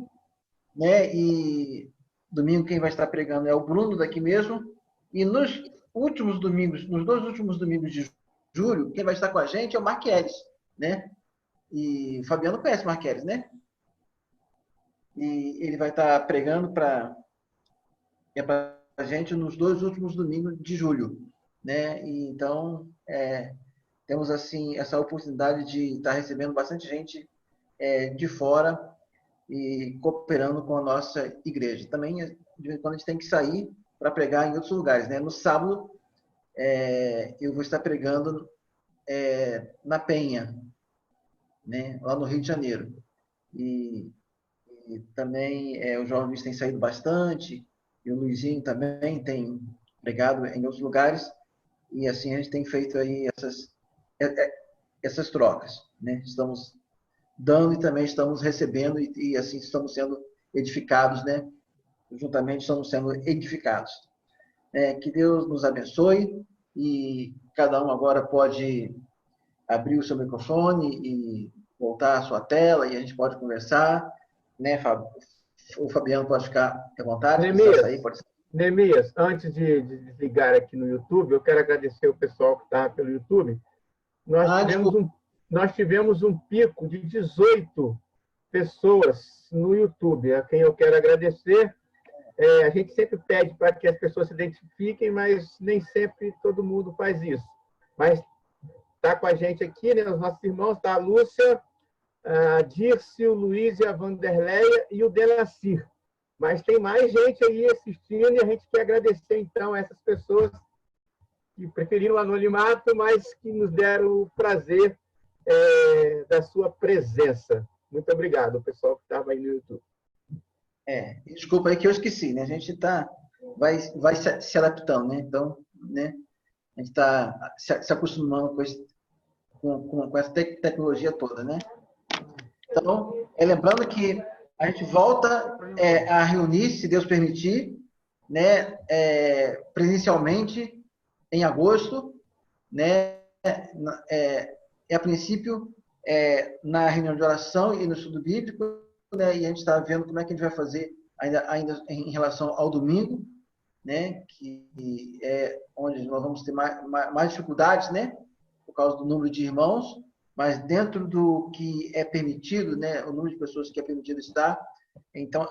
Speaker 3: Né? E domingo quem vai estar pregando é o Bruno, daqui mesmo. E nos dois últimos domingos de julho, quem vai estar com a gente é o Marqueles, né? E o Fabiano conhece o Marqueles, né? E ele vai estar pregando para a gente nos dois últimos domingos de julho, né? E, então, temos assim essa oportunidade de estar recebendo bastante gente de fora e cooperando com a nossa igreja. Também, de vez em quando, a gente tem que sair para pregar em outros lugares, né? No sábado, eu vou estar pregando na Penha, né? Lá no Rio de Janeiro. E também o João Luiz tem saído bastante, e o Luizinho também tem pregado em outros lugares, e assim a gente tem feito aí essas trocas, né? Estamos dando e também estamos recebendo, e assim estamos sendo edificados, né? Juntamente estamos sendo edificados. Que Deus nos abençoe, e cada um agora pode abrir o seu microfone e voltar à sua tela, e a gente pode conversar, né, Fábio? O Fabiano pode ficar à vontade,
Speaker 2: Neemias, antes de desligar aqui no YouTube, eu quero agradecer o pessoal que está pelo YouTube. Nós tivemos um pico de 18 pessoas no YouTube, a quem eu quero agradecer. A gente sempre pede para que as pessoas se identifiquem, mas nem sempre todo mundo faz isso. Mas está com a gente aqui, né, os nossos irmãos, tá a Lúcia, a Dirce, o Luiz e a Vanderleia e o Delacir. Mas tem mais gente aí assistindo e a gente quer agradecer, então, a essas pessoas que preferiram o anonimato, mas que nos deram o prazer da sua presença. Muito obrigado, pessoal que estava aí no YouTube.
Speaker 3: Desculpa aí que eu esqueci, né? A gente vai se adaptando, né? Então, né? A gente está se acostumando com essa tecnologia toda, né? Então, lembrando que a gente volta a reunir, se Deus permitir, né? Presencialmente em agosto, né? A princípio, na reunião de oração e no estudo bíblico, né? E a gente está vendo como é que a gente vai fazer ainda em relação ao domingo, né? Que é onde nós vamos ter mais dificuldades, né? Por causa do número de irmãos, mas dentro do que é permitido, né? O número de pessoas que é permitido estar. Então,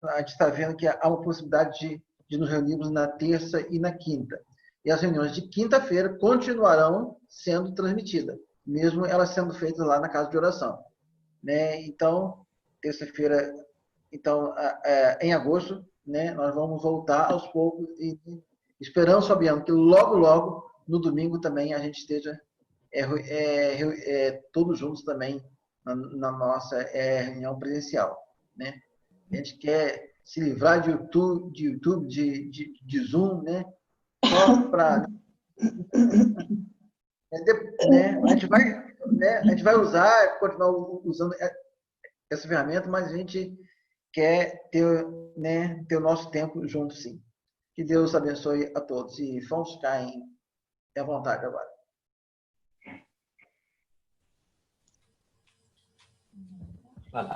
Speaker 3: a gente está vendo que há uma possibilidade de nos reunirmos na terça e na quinta. E as reuniões de quinta-feira continuarão sendo transmitidas, mesmo elas sendo feitas lá na casa de oração, né? Então, terça-feira, então, em agosto, né, nós vamos voltar aos poucos e esperamos, Fabiano, que logo, logo, no domingo também a gente esteja todos juntos também na nossa reunião presencial, né? A gente quer se livrar de YouTube, de Zoom, né? Só para... né? A gente vai usar, continuar usando essa ferramenta, mas a gente quer ter o nosso tempo junto, sim. Que Deus abençoe a todos. E vamos ficar à vontade agora.
Speaker 1: Vai lá.